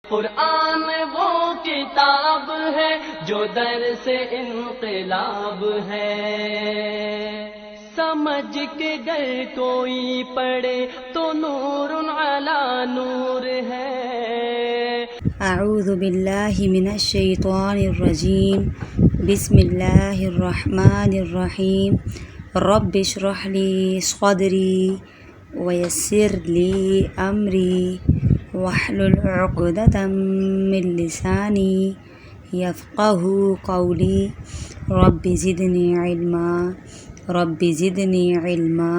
قرآن وہ کتاب ہے جو در سے انقلاب ہے، سمجھ کے گر کوئی پڑھے تو نور علی نور ہے۔ اعوذ باللہ من الشیطان الرجیم، بسم اللہ الرحمن الرحیم۔ رب اشرح لی صدری ویسر لی امری واحلل عقدۃ من لسانی یفقہوا قولی۔ رب زدنی علما، رب زدنی علما،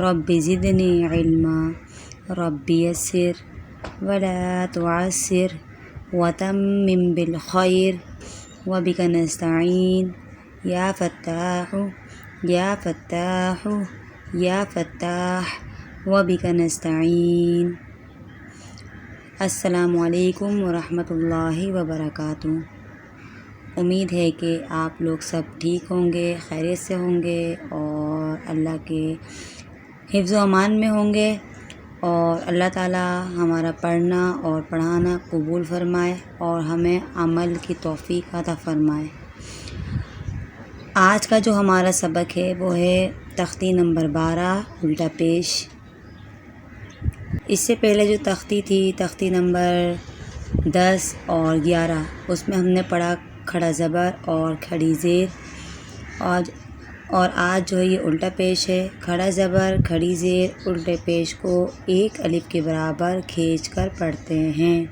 رب زدنی علما، رب یسر ولا تعسر وتمم بالخیر وبک نستعین یا فتاح یا فتاح یا فتاح وبک نستعین۔ السلام علیکم ورحمۃ اللہ وبرکاتہ۔ امید ہے کہ آپ لوگ سب ٹھیک ہوں گے، خیریت سے ہوں گے اور اللہ کے حفظ و امان میں ہوں گے، اور اللہ تعالی ہمارا پڑھنا اور پڑھانا قبول فرمائے اور ہمیں عمل کی توفیق عطا فرمائے۔ آج کا جو ہمارا سبق ہے وہ ہے تختی نمبر 12 الٹا پیش۔ اس سے پہلے جو تختی تھی، تختی نمبر 10 اور 11، اس میں ہم نے پڑھا کھڑا زبر اور کھڑی زیر، اور آج جو ہے یہ الٹا پیش ہے۔ کھڑا زبر کھڑی زیر الٹے پیش کو ایک الف کے برابر کھینچ کر پڑھتے ہیں۔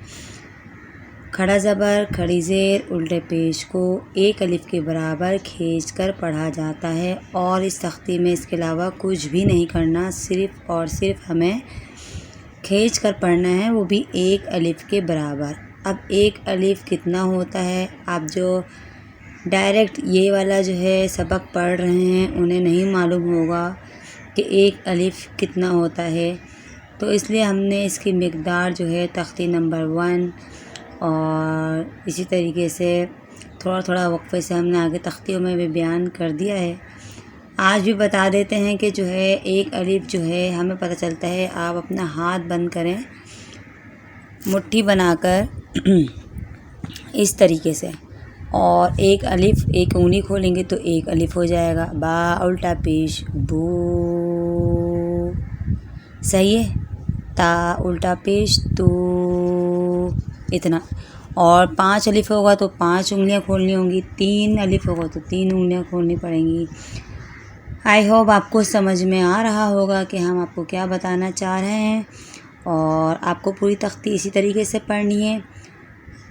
کھڑا زبر کھڑی زیر الٹے پیش کو ایک الف کے برابر کھینچ کر پڑھا جاتا ہے، اور اس تختی میں اس کے علاوہ کچھ بھی نہیں کرنا، صرف اور صرف ہمیں کھینچ کر پڑھنا ہے، وہ بھی ایک الف کے برابر۔ اب ایک الف کتنا ہوتا ہے؟ آپ جو ڈائریکٹ یہ والا جو ہے سبق پڑھ رہے ہیں انہیں نہیں معلوم ہوگا کہ ایک الف کتنا ہوتا ہے، تو اس لیے ہم نے اس کی مقدار جو ہے تختی نمبر 1 اور اسی طریقے سے تھوڑا تھوڑا وقفے سے ہم نے آگے تختیوں میں بھی بیان کر دیا ہے۔ آج بھی بتا دیتے ہیں کہ جو ہے ایک الف جو ہے ہمیں پتہ چلتا ہے، آپ اپنا ہاتھ بند کریں مٹھی بنا کر اس طریقے سے، اور ایک الف ایک انگلی کھولیں گے تو ایک الف ہو جائے گا۔ با الٹا پیش بو، صحیح ہے۔ تا الٹا پیش تو، اتنا۔ اور 5 الف ہوگا تو 5 انگلیاں کھولنی ہوں گی، 3 الف ہوگا تو 3 انگلیاں کھولنی پڑیں گی۔ آئی ہوپ آپ کو سمجھ میں آ رہا ہوگا کہ ہم آپ کو کیا بتانا چاہ رہے ہیں، اور آپ کو پوری تختی اسی طریقے سے پڑھنی ہے،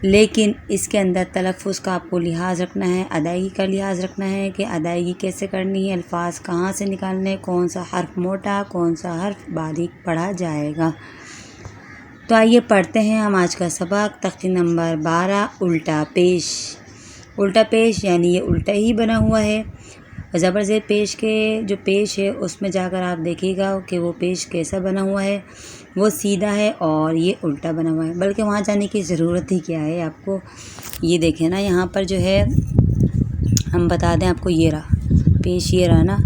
لیکن اس کے اندر تلفظ کا آپ کو لحاظ رکھنا ہے، ادائیگی کا لحاظ رکھنا ہے کہ ادائیگی کیسے کرنی ہے، الفاظ کہاں سے نکالنے، کون سا حرف موٹا کون سا حرف باریک پڑھا جائے گا۔ تو آئیے پڑھتے ہیں ہم آج کا سبق، تختی نمبر 12 الٹا پیش۔ الٹا پیش یعنی یہ الٹا ہی بنا ہوا ہے۔ زبر زیر پیش کے جو پیش ہے اس میں جا کر آپ دیکھیے گا کہ وہ پیش کیسا بنا ہوا ہے، وہ سیدھا ہے اور یہ الٹا بنا ہوا ہے، بلکہ وہاں جانے کی ضرورت ہی کیا ہے آپ کو۔ یہ دیکھیں نا، یہاں پر جو ہے ہم بتا دیں آپ کو، یہ رہا پیش، یہ رہا نا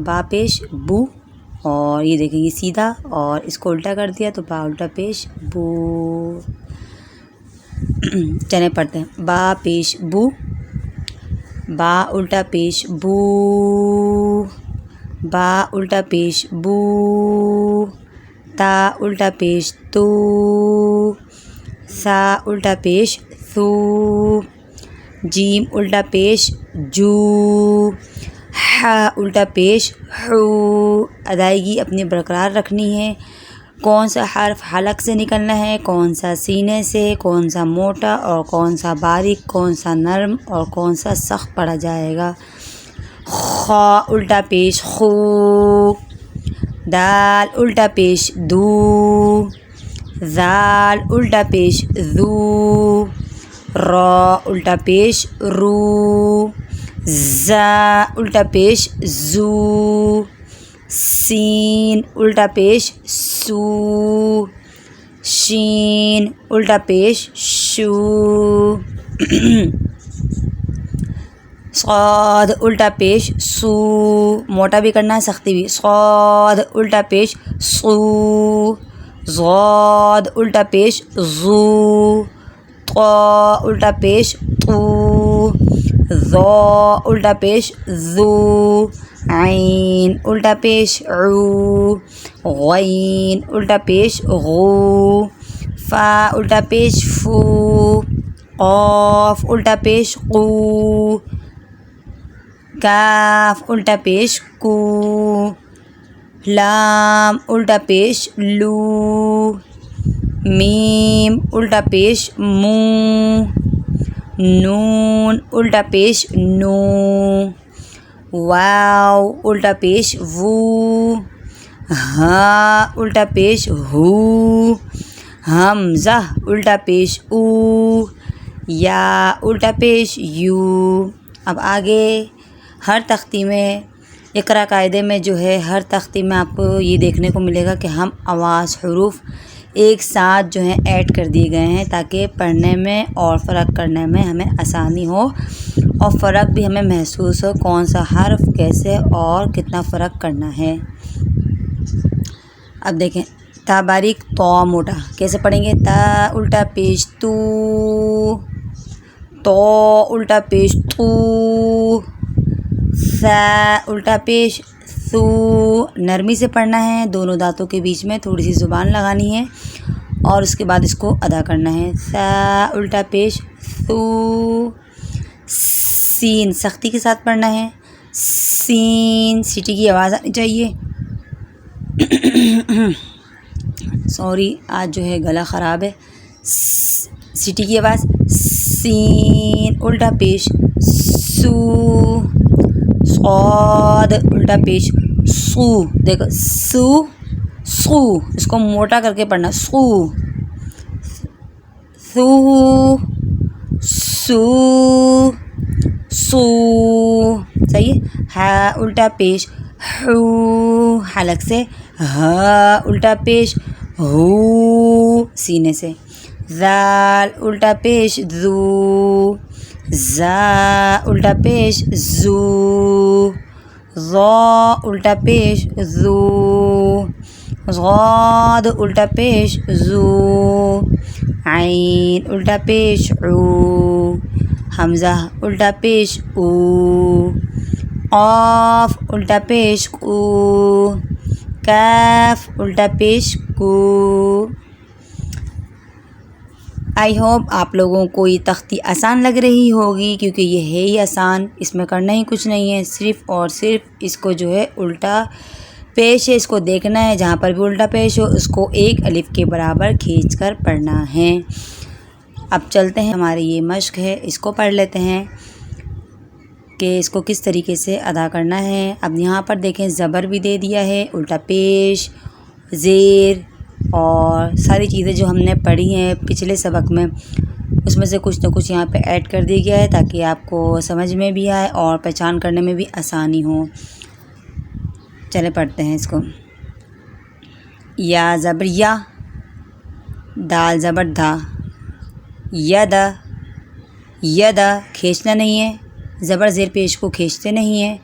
با پیش بو، اور یہ دیکھیں یہ سیدھا، اور اس کو الٹا کر دیا تو با الٹا پیش بو۔ چلیں پڑھتے ہیں۔ با پیش بو، با الٹا پیش بو، با الٹا پیش بو۔ تا الٹا پیش تو، سا الٹا پیش ثو۔ جیم الٹا پیش جو، ہا الٹا پیش حو۔ ادائیگی اپنی برقرار رکھنی ہے، کون سا حرف حلق سے نکلنا ہے، کون سا سینے سے، کون سا موٹا اور کون سا باریک، کون سا نرم اور کون سا سخت پڑھا جائے گا۔ خا الٹا پیش خو، دال الٹا پیش دو، ذال الٹا پیش ذو، را الٹا پیش رو، زا الٹا پیش زو، سین الٹا پیش سو، شین الٹا پیش شو، صاد الٹا پیش سو، موٹا بھی کرنا ہے سختی بھی، صاد الٹا پیش سو، ضاد الٹا پیش ضو، طا الٹا پیش طو، ظا الٹا پیش ذو، عین الٹا پیش عو، غین الٹا پیش غو، فا الٹا پیش فو، قاف الٹا پیش قو، کاف الٹا پیش کو، لام الٹا پیش لو، میم الٹا پیش مو، نون الٹا پیش نو، واو الٹا پیش وو، ہا الٹا پیش ہو، حمزہ الٹا پیش او، یا الٹا پیش یو۔ اب آگے ہر تختی میں اقرا قاعدے میں جو ہے ہر تختی میں آپ کو یہ دیکھنے کو ملے گا کہ ہم آواز حروف ایک ساتھ جو ہیں ایڈ کر دیے گئے ہیں تاکہ پڑھنے میں اور فرق کرنے میں ہمیں آسانی ہو اور فرق بھی ہمیں محسوس ہو کون سا حرف کیسے اور کتنا فرق کرنا ہے۔ اب دیکھیں تا باریک تو موٹا کیسے پڑھیں گے؟ تا الٹا پیش تو، تو الٹا پیش تو، سا الٹا پیش سو، نرمی سے پڑھنا ہے، دونوں دانتوں کے بیچ میں تھوڑی سی زبان لگانی ہے اور اس کے بعد اس کو ادا کرنا ہے۔ سا الٹا پیش سو، سین سختی کے ساتھ پڑھنا ہے، سین سیٹی کی آواز آنی چاہیے۔ سوری آج جو ہے گلا خراب ہے۔ سیٹی کی آواز، سین الٹا پیش سو، صاد الٹا پیش سو، دیکھو سو سو، اس کو موٹا کر کے پڑھنا، سو سو سو سو، صحیح ہے۔ ہا الٹا پیش ہو، حلق سے، ہا الٹا پیش ہو سینے سے، زال الٹا پیش زو، زا الٹا پیش زو، ظا الٹا پیش زو، غاد الٹا پیش زو، عین الٹا پیش عو، حمزہ الٹا پیش او، قاف الٹا پیش کو، کاف الٹا پیش کو۔ آئی ہوپ آپ لوگوں کو یہ تختی آسان لگ رہی ہوگی کیونکہ یہ ہے ہی آسان، اس میں کرنا ہی کچھ نہیں ہے، صرف اور صرف اس کو جو ہے الٹا پیش ہے، اس کو دیکھنا ہے، جہاں پر بھی الٹا پیش ہو اس کو ایک الف کے برابر کھینچ کر پڑھنا ہے۔ اب چلتے ہیں، ہماری یہ مشق ہے، اس کو پڑھ لیتے ہیں کہ اس کو کس طریقے سے ادا کرنا ہے۔ اب یہاں پر دیکھیں زبر بھی دے دیا ہے، الٹا پیش، زیر اور ساری چیزیں جو ہم نے پڑھی ہیں پچھلے سبق میں اس میں سے کچھ نہ کچھ یہاں پہ ایڈ کر دیا گیا ہے تاکہ آپ کو سمجھ میں بھی آئے اور پہچان کرنے میں بھی آسانی ہو۔ چلے پڑھتے ہیں اس کو۔ یا زبر یا، دال زبر دھا، یدا، یدا کھینچنا نہیں ہے، زبر زیر پیش کو کھینچتے نہیں ہیں۔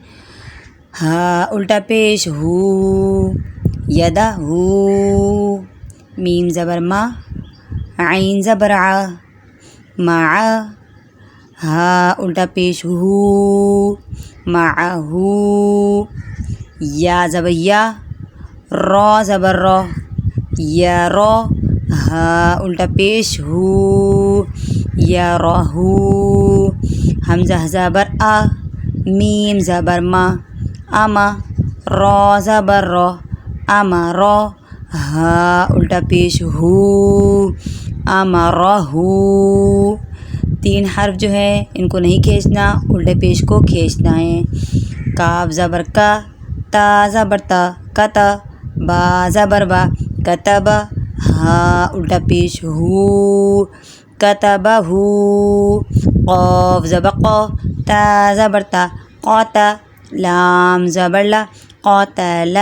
ہا الٹا پیش ہو، یدا ہو، میم زبر ما، عین زبر ع، مع، ہا الٹا پیش ہو، معہو، یا زبر یا، را زبر را، یا را، ہا الٹا پیش ہو، یا راہو، حمزہ زبر آ، میم زبر ما، اما، را زبر را، امرا، ہا الٹا پیش ہو، امرہو۔ 3 حرف جو ہے ان کو نہیں کھینچنا، الٹے پیش کو کھینچنا ہے۔ کاف زبر کا، تا زبر تا، کتا، با زبر با، کتب، ہا الٹا پیش ہو، کتبہ، قاف زبر قا، تا زبر تا، قاتا، لام زبر لا، قاتل،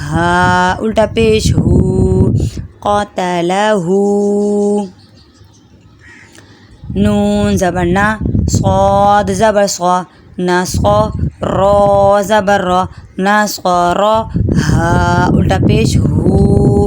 ہا الٹا پیش ہو، قاتلہ، نون زبر نا، صاد زبر صا، نسخا، را زبر را، نسخا را، ہا الٹا پیش ہو،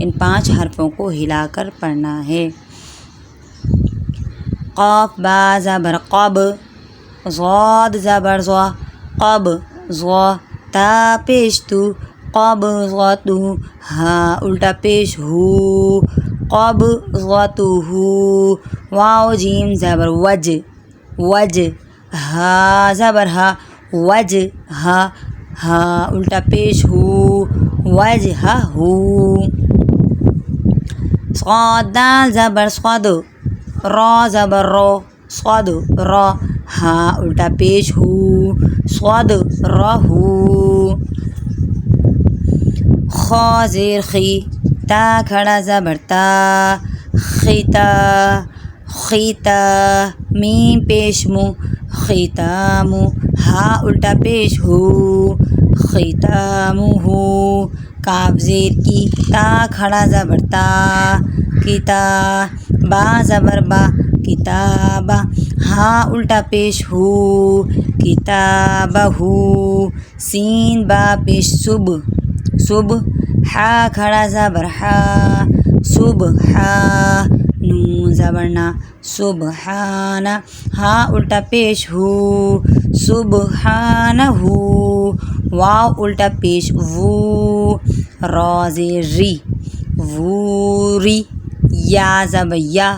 ان 5 حرفوں کو ہلا کر پڑھنا ہے۔ قاف با زبر قب، ضاد زبر ضا قب ضا، تا پیش تو قب ضاتو، ہا الٹا پیش ہو قب ضاتو ہو، واو جیم زبر وج وج، ہا زبر ہا وج ہا، ہا الٹا پیش ہو وج ہا ہو، صاد دال زبر صاد، را زبر رو صاد را، ہا الٹا پیش ہو صاد را ہو، خا زیر خی، تا کھڑا زبر تا خیتا خیتا، میم پیش مو خیتامو، ہا الٹا پیش ہو خیتامو ہو، کاف زیر کی، تا کھڑا زبر تا کتا، با زبر با کتابہ، ہا الٹا پیش ہو کتابہ ہو، سین با پیش صب صب، ہا کھڑا زبر ہا صبحا، نون زبر نا سبحانہ، ہا الٹا پیش ہو سبحانہ ہو، واو الٹا پیش وو، را زیر ری ووری، یا زبر یا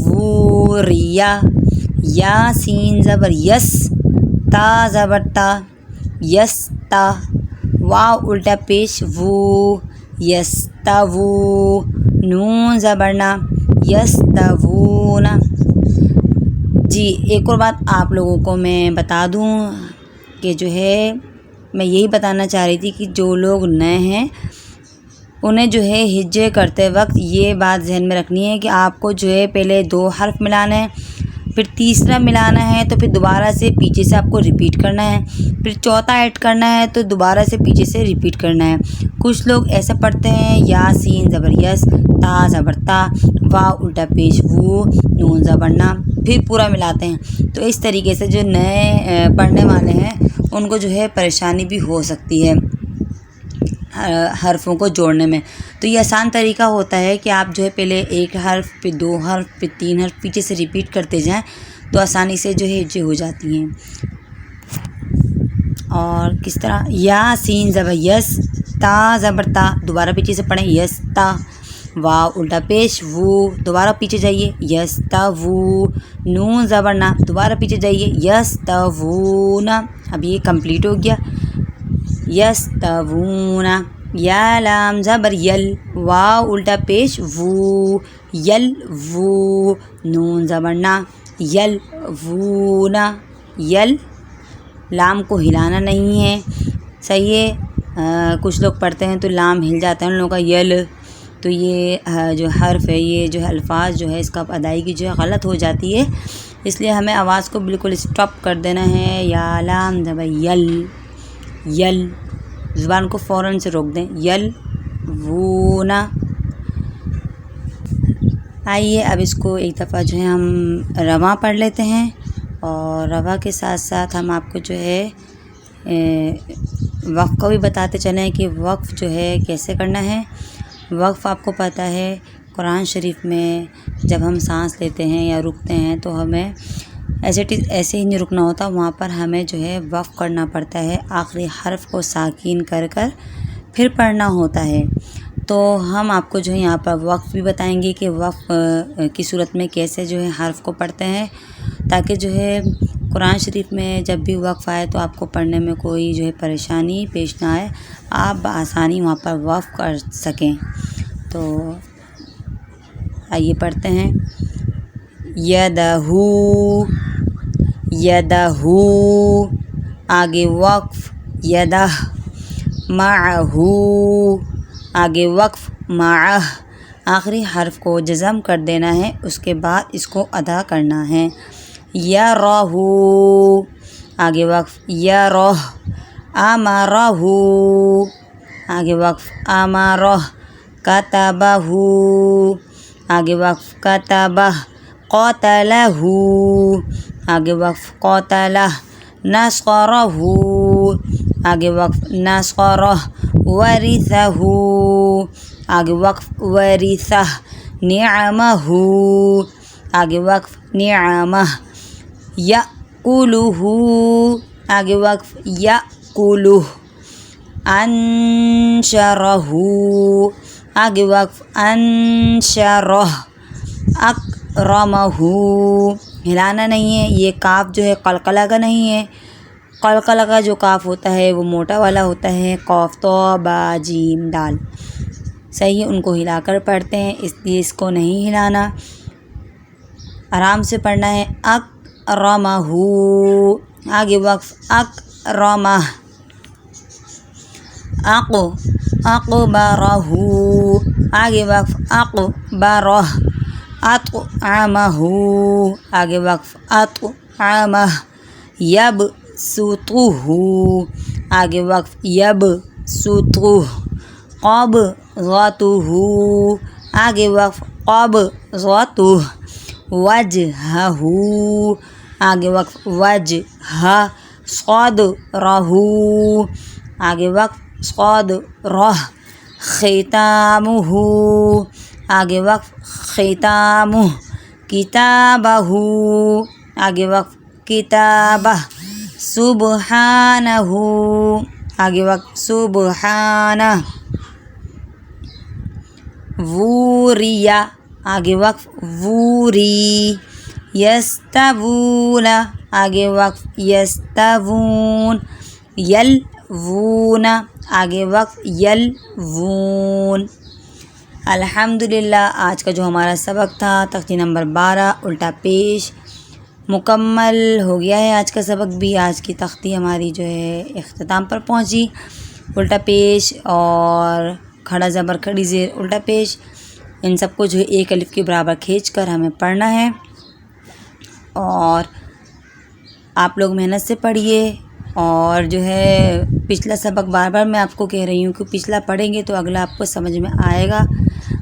ووریا، یا سین زبر یس، تا زبر تا یس تا، واو الٹا پیش وو یستوو، نون زبر نا یستوون۔ جی ایک اور بات آپ لوگوں کو میں بتا دوں کہ جو ہے میں یہی بتانا چاہ رہی تھی کہ جو لوگ نئے ہیں انہیں جو ہے ہجے کرتے وقت یہ بات ذہن میں رکھنی ہے کہ آپ کو جو ہے پہلے 2 حرف ملانا ہے، پھر تیسرا ملانا ہے تو پھر دوبارہ سے پیچھے سے آپ کو ریپیٹ کرنا ہے، پھر چوتھا ایڈ کرنا ہے تو دوبارہ سے پیچھے سے ریپیٹ کرنا ہے۔ کچھ لوگ ایسا پڑھتے ہیں یا سین زبر یس، تا زبر تا، واو الٹا پیش وو، نون زبر نا، پھر پورا ملاتے ہیں، تو اس طریقے سے جو نئے پڑھنے والے ہیں ان کو جو ہے پریشانی بھی ہو سکتی ہے حرفوں کو جوڑنے میں۔ تو یہ آسان طریقہ ہوتا ہے کہ آپ جو ہے پہلے 1 حرف پھر 2 حرف پھر 3 حرف پیچھے سے ریپیٹ کرتے جائیں تو آسانی سے جو ہے ہجے ہو جاتی ہیں۔ اور کس طرح، یا سین زبر یس، تا زبر تا، دوبارہ پیچھے سے پڑھیں یس تا، واو الٹا پیش وو، دوبارہ پیچھے جائیے یس تا وو، نون زبر نا، دوبارہ پیچھے جائیے یس تا وونا، اب یہ کمپلیٹ ہو گیا یستوون، یا لام زبر یل، واو الٹا پیش وو یل وو، نون زبر نا یل وونا، یل، لام کو ہلانا نہیں ہے، صحیح ہے۔ کچھ لوگ پڑھتے ہیں تو لام ہل جاتا ہے ان لوگوں کا یل، تو یہ جو حرف ہے یہ جو ہے الفاظ جو ہے اس کا ادائیگی جو ہے غلط ہو جاتی ہے، اس لیے ہمیں آواز کو بالکل اسٹاپ کر دینا ہے، یا لام زبر یل یل، زبان کو فوراً سے روک دیں، یل وونا۔ آئیے اب اس کو ایک دفعہ جو ہے ہم رواں پڑھ لیتے ہیں، اور رواں کے ساتھ ساتھ ہم آپ کو جو ہے وقف کو بھی بتاتے چلیں کہ وقف جو ہے کیسے کرنا ہے۔ وقف آپ کو پتہ ہے قرآن شریف میں جب ہم سانس لیتے ہیں یا رکتے ہیں تو ہمیں ایسے ہی نہیں رکنا ہوتا، وہاں پر ہمیں جو ہے وقف کرنا پڑتا ہے، آخری حرف کو ساکین کر کر پھر پڑھنا ہوتا ہے۔ تو ہم آپ کو جو ہے یہاں پر وقف بھی بتائیں گے کہ وقف کی صورت میں کیسے جو ہے حرف کو پڑھتے ہیں، تاکہ جو ہے قرآن شریف میں جب بھی وقف آئے تو آپ کو پڑھنے میں کوئی جو ہے پریشانی پیش نہ آئے، آپ بآسانی وہاں پر وقف کر سکیں۔ تو آئیے پڑھتے ہیں، یدہو یدہو، آگے وقف یدہ، معہو، آگے وقف معہ، آخری حرف کو جزم کر دینا ہے، اس کے بعد اس کو ادا کرنا ہے۔ یرہو، آگے وقف یرہ، امرہ، آگے وقف امرہ، کتبہ، آگے وقف کتبہ، قتلہ، آگے وقف قتلہ، نصرہ، آگے وقف نصرہ، ورثہ، آگے وقف ورثہ نعمہ، آگے وقف نعمہ، یأکلہ، آگے وقف یأکلہ، انشرہ، آگے وقف انشرہ، اکرمہ، ہلانا نہیں ہے، یہ کاف جو ہے قلقلہ کا نہیں ہے، قلقلہ کا جو کاف ہوتا ہے وہ موٹا والا ہوتا ہے، قاف تو با جیم دال، صحیح ہے، ان کو ہلا کر پڑھتے ہیں، اس لیے اس کو نہیں ہلانا، آرام سے پڑھنا ہے، اکرمہ، آگے وقف اکرمہ، اقبرہ، آگے وقف اقبرہ، اطعمہ، آگے وقف اطعمہ، یبسطہ، آگے وقف یبسطہ، قبضتہ، آگے وقف قبضتہ، وجہہ، آگے وقف وجہہ، صدرہ، آگے وقف صدرہ، ختامہ، آگے وقف ختامہ، کتابہ، آگے وقف کتابہ، سبحانہ، آگے وقف سبحانہ، ووری، آگے وقف ووری، یستوون، آگے وقف یستوون، یلوون، آگے وقف یلوون۔ الحمدللہ آج کا جو ہمارا سبق تھا تختی نمبر 12 الٹا پیش مکمل ہو گیا ہے۔ آج کا سبق بھی، آج کی تختی ہماری جو ہے اختتام پر پہنچی۔ الٹا پیش اور کھڑا زبر کھڑی زیر الٹا پیش، ان سب کو جو ہے ایک الف کے برابر کھینچ کر ہمیں پڑھنا ہے، اور آپ لوگ محنت سے پڑھیے۔ اور جو ہے پچھلا سبق بار بار میں آپ کو کہہ رہی ہوں کہ پچھلا پڑھیں گے تو اگلا آپ کو سمجھ میں آئے گا،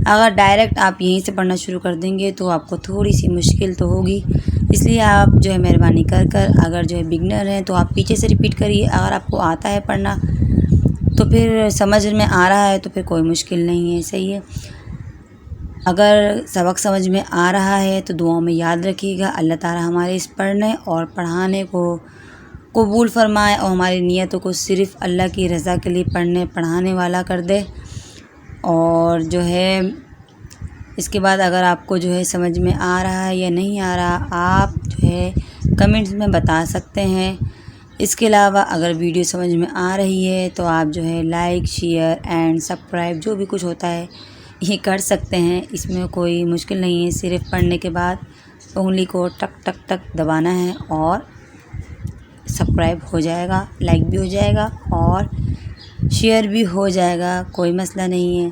اگر ڈائریکٹ آپ یہیں سے پڑھنا شروع کر دیں گے تو آپ کو تھوڑی سی مشکل تو ہوگی، اس لیے آپ جو ہے مہربانی کر اگر جو ہے بگنر ہیں تو آپ پیچھے سے ریپیٹ کریے، اگر آپ کو آتا ہے پڑھنا تو پھر سمجھ میں آ رہا ہے تو پھر کوئی مشکل نہیں ہے، صحیح ہے۔ اگر سبق سمجھ میں آ رہا ہے تو دعاؤں میں یاد رکھیے گا، اللہ تعالیٰ ہمارے اس پڑھنے اور پڑھانے کو قبول فرمائے اور ہماری نیتوں کو صرف اللہ کی رضا کے لیے پڑھنے پڑھانے والا کر دے۔ اور جو ہے اس کے بعد اگر آپ کو جو ہے سمجھ میں آ رہا ہے یا نہیں آ رہا، آپ جو ہے کمنٹس میں بتا سکتے ہیں۔ اس کے علاوہ اگر ویڈیو سمجھ میں آ رہی ہے تو آپ جو ہے لائک، شیئر اینڈ سبسکرائب جو بھی کچھ ہوتا ہے یہ کر سکتے ہیں، اس میں کوئی مشکل نہیں ہے، صرف پڑھنے کے بعد انگلی کو ٹک ٹک ٹک دبانا ہے اور سبسکرائب ہو جائے گا، لائک بھی ہو جائے گا اور شیئر بھی ہو جائے گا، کوئی مسئلہ نہیں ہے۔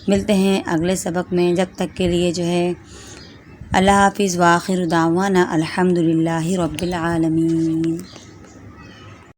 ملتے ہیں اگلے سبق میں، جب تک کے لیے جو ہے اللہ حافظ، وآخر دعوانا الحمدللہ رب العالمین۔